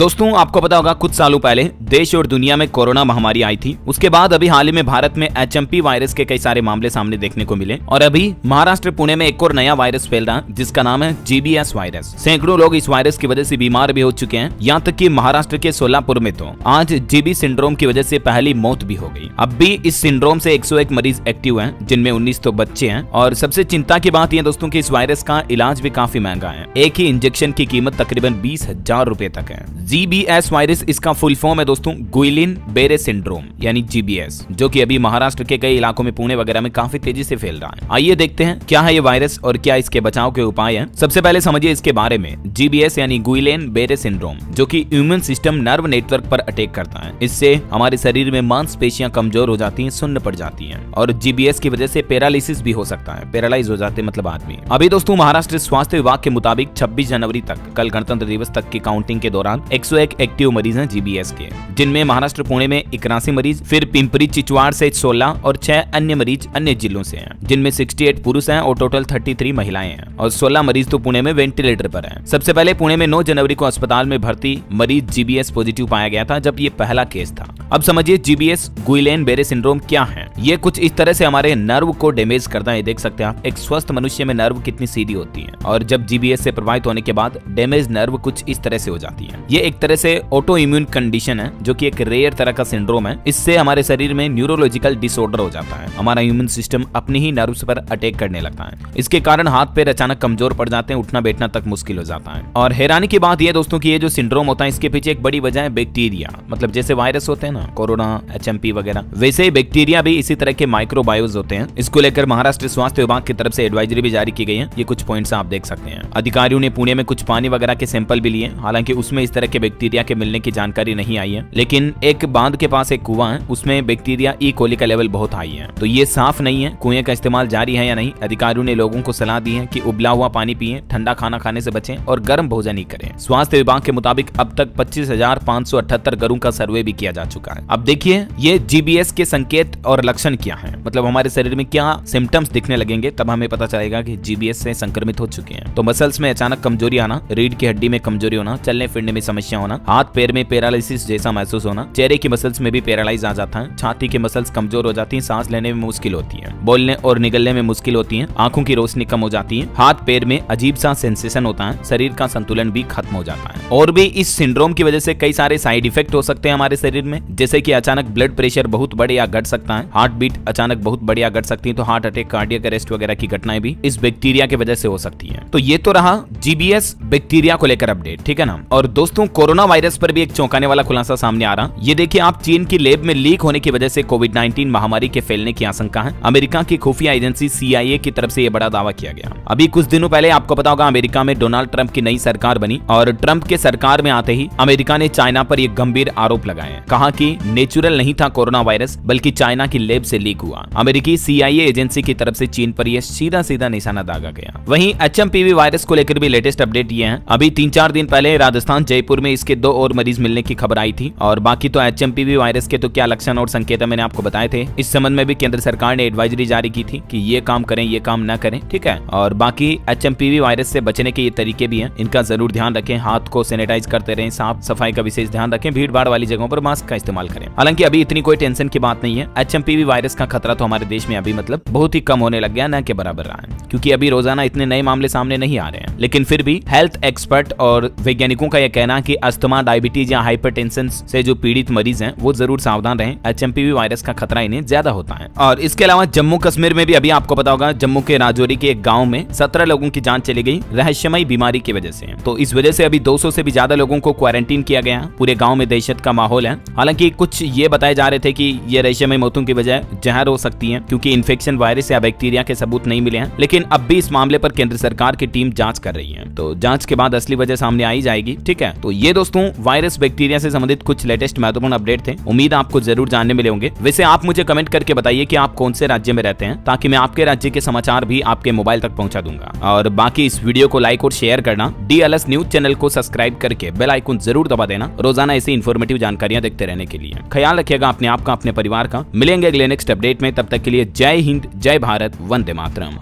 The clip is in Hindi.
दोस्तों आपको पता होगा कुछ सालों पहले देश और दुनिया में कोरोना महामारी आई थी। उसके बाद अभी हाल ही में भारत में HMP वायरस के कई सारे मामले सामने देखने को मिले और अभी महाराष्ट्र पुणे में एक और नया वायरस फैल रहा है जिसका नाम है GBS वायरस। सैकड़ों लोग इस वायरस की वजह से बीमार भी हो चुके हैं। यहाँ तक कि महाराष्ट्र के सोलापुर में तो आज GB सिंड्रोम की वजह से पहली मौत भी हो गई। अब भी इस सिंड्रोम से 101 मरीज एक्टिव हैं, जिनमें 19 तो बच्चे हैं। और सबसे चिंता की बात यह दोस्तों कि इस वायरस का इलाज भी काफी महंगा है। एक ही इंजेक्शन की कीमत तकरीबन 20,000 रुपए तक है। GBS वायरस इसका फुल फॉर्म है दोस्तों गुइलिन बेरे सिंड्रोम यानी GBS, जो कि अभी महाराष्ट्र के कई इलाकों में पुणे वगैरह में काफी तेजी से फैल रहा है। आइए देखते हैं क्या है ये वायरस और क्या इसके बचाव के उपाय हैं। सबसे पहले समझिए इसके बारे में। GBS यानी गुइलिन बेरे सिंड्रोम जो कि इम्यून सिस्टम नर्व नेटवर्क पर अटैक करता है। इससे हमारे शरीर में मांसपेशियां कमजोर हो जाती हैं, सुन्न पड़ जाती हैं और GBS की वजह से पैरालिसिस भी हो सकता है। पैरालाइज हो जाते मतलब आदमी। अभी दोस्तों महाराष्ट्र स्वास्थ्य विभाग के मुताबिक 26 जनवरी तक, कल गणतंत्र दिवस तक की काउंटिंग के दौरान 101 एक्टिव मरीज हैं GBS के, जिनमें महाराष्ट्र पुणे में 81 मरीज, फिर पिंपरी चिचवाड़ से 16 और 6 अन्य मरीज अन्य जिलों से हैं, जिनमें 68 पुरुष हैं और टोटल 33 महिलाएं हैं और 16 मरीज तो पुणे में वेंटिलेटर पर हैं। सबसे पहले पुणे में 9 जनवरी को अस्पताल में भर्ती मरीज GBS पॉजिटिव पाया गया था, जब ये पहला केस था। अब समझिए GBS गुइलेन बेरे सिंड्रोम क्या है। ये कुछ इस तरह से हमारे नर्व को डैमेज करता है। देख सकते हैं आप एक स्वस्थ मनुष्य में नर्व कितनी सीधी होती है और जब GBS से प्रभावित होने के बाद डैमेज नर्व कुछ इस तरह से हो जाती है। ये एक तरह से ऑटो इम्यून कंडीशन है जो कि एक रेयर तरह का सिंड्रोम है। इससे हमारे शरीर में न्यूरोलॉजिकल डिसऑर्डर हो जाता है। हमारा इम्यून सिस्टम अपने ही नर्व्स पर अटैक करने लगता है। इसके कारण हाथ पैर अचानक कमजोर पड़ जाते हैं, उठना बैठना तक मुश्किल हो जाता है। और हैरानी की बात यह दोस्तों कि ये जो सिंड्रोम होता है इसके पीछे एक बड़ी वजह है बैक्टीरिया। मतलब जैसे वायरस होते हैं ना, कोरोना, HMP वगैरह, वैसे ही बैक्टीरिया भी इसी तरह के माइक्रोबायोज होते हैं। इसको लेकर महाराष्ट्र स्वास्थ्य विभाग की तरफ से एडवाइजरी भी जारी की गई है। ये कुछ पॉइंट्स आप देख सकते हैं। अधिकारियों ने पुणे में कुछ पानी वगैरह के सैंपल भी लिए, हालांकि उसमें इस तरह के बैक्टीरिया के मिलने की जानकारी नहीं आई है। लेकिन एक बांध के पास एक कुआं है, उसमें बैक्टीरिया ई कोली का लेवल बहुत हाई है, तो ये साफ नहीं है। कुएं का इस्तेमाल जारी है या नहीं। अधिकारियों ने लोगों को सलाह दी है कि उबला हुआ पानी पिएं, ठंडा खाना खाने से बचें और गर्म भोजन ही करें। स्वास्थ्य विभाग के मुताबिक अब तक 25,578 घरों का सर्वे भी किया जा चुका है। अब देखिए ये GBS के संकेत और लक्षण क्या है, मतलब हमारे शरीर में क्या सिम्टम्स दिखने लगेंगे, तब हमें पता चलेगा कि GBS से संक्रमित हो चुके हैं। तो मसल्स में अचानक कमजोरी आना, रीढ़ की हड्डी में कमजोरी होना, चलने फिरने में समस्या होना, हाथ पैर में पैरालिसिस जैसा महसूस होना, चेहरे की मसल्स में भी पैरालाइज आ जाता है, छाती की मसल्स कमजोर हो जाती हैं, सांस लेने में मुश्किल होती है, बोलने और निगलने में मुश्किल होती है, आंखों की रोशनी कम हो जाती है, हाथ पैर में अजीब सा सेंसेशन होता है, शरीर का संतुलन भी खत्म हो जाता है। और भी इस सिंड्रोम की वजह से कई सारे साइड इफेक्ट हो सकते हैं हमारे शरीर में, जैसे कि अचानक ब्लड प्रेशर बहुत बढ़े या घट सकता है, हार्ट बीट अचानक बहुत बढ़िया घट सकती है, तो हार्ट अटैक, कार्डियक अरेस्ट वगैरह की घटनाएं भी इस बैक्टीरिया की वजह से हो सकती है। तो ये तो रहा GBS बैक्टीरिया को लेकर अपडेट, ठीक है ना। और दोस्तों कोरोना वायरस पर भी एक चौंकाने वाला खुलासा सामने आ रहा। ये देखिए आप, चीन की लैब में लीक होने की वजह से कोविड-19 महामारी के फैलने की आशंका है। अमेरिका की खुफिया एजेंसी CIA की तरफ से यह बड़ा दावा किया गया। अभी कुछ दिनों पहले आपको पता होगा अमेरिका में डोनाल्ड ट्रंप की नई सरकार बनी और ट्रंप के सरकार में आते ही अमेरिका ने चाइना पर एक गंभीर आरोप लगाए। कहा कि नेचुरल नहीं था कोरोना वायरस, बल्कि चाइना की लैब से लीक हुआ। अमेरिकी CIA एजेंसी की तरफ से चीन पर यह सीधा सीधा निशाना दागा गया। वहीं HMPV वायरस को लेकर भी लेटेस्ट अपडेट ये है। अभी 3-4 दिन पहले राजस्थान जयपुर में इसके 2 और मरीज मिलने की खबर आई थी। और बाकी तो HMPV वायरस के तो क्या लक्षण और संकेत मैंने आपको बताए थे। इस संबंध में भी केंद्र सरकार ने एडवाइजरी जारी की थी कि ये काम करें, ये काम न करें, ठीक है। और बाकी HMPV वायरस से बचने के ये तरीके भी हैं, इनका जरूर ध्यान रखें। हाथ को सैनिटाइज करते रहें, साफ सफाई का विशेष ध्यान रखें, भीड़ भाड़ वाली जगहों पर मास्क का इस्तेमाल करें। हालांकि अभी इतनी कोई टेंशन की बात नहीं है। HMPV वायरस का खतरा तो हमारे देश में अभी मतलब बहुत ही कम होने लग गया, न के बराबर रहा है, क्योंकि अभी रोजाना इतने नए मामले सामने नहीं आ रहे हैं। लेकिन फिर भी हेल्थ एक्सपर्ट और वैज्ञानिकों का यह कहना है कि अस्थमा, डायबिटीज या हाइपरटेंशन से जो पीड़ित मरीज हैं वो जरूर सावधान रहें। HMPV वायरस का खतरा इन्हें ज्यादा होता है। और इसके अलावा जम्मू कश्मीर में भी अभी आपको पता होगा, जम्मू के राजौरी के एक गाँव में 17 लोगों की जान चली गई रहस्यमयी बीमारी की वजह से। तो इस वजह से अभी 200 से भी ज्यादा लोगों को क्वारंटीन किया गया। पूरे गाँव में दहशत का माहौल है। हालांकि कुछ ये बताए जा रहे थे कि ये रहस्यमयी मौतों की वजह जहर हो सकती है, क्योंकि इन्फेक्शन वायरस या बैक्टीरिया के सबूत नहीं मिले हैं। लेकिन अब भी इस मामले पर केंद्र सरकार की टीम जांच कर रही है, तो जांच के बाद असली वजह सामने आई जाएगी, ठीक है। तो ये दोस्तों वायरस बैक्टीरिया से संबंधित कुछ लेटेस्ट महत्वपूर्ण अपडेट थे। उम्मीद आपको जरूर जानने मिले होंगे। वैसे आप मुझे कमेंट करके बताइए कि आप कौन से राज्य में रहते हैं, ताकि मैं आपके राज्य के समाचार भी आपके मोबाइल तक पहुंचा दूंगा। और बाकी इस वीडियो को लाइक और शेयर करना, DLS न्यूज चैनल को सब्सक्राइब करके बेल आइकन जरूर दबा देना, रोजाना ऐसी इन्फॉर्मेटिव जानकारियां देखते रहने के लिए। ख्याल रखिएगा अपने आप का, अपने परिवार का। मिलेंगे अगले नेक्स्ट अपडेट में, तब तक के लिए जय हिंद, जय भारत, वंदे मातरम।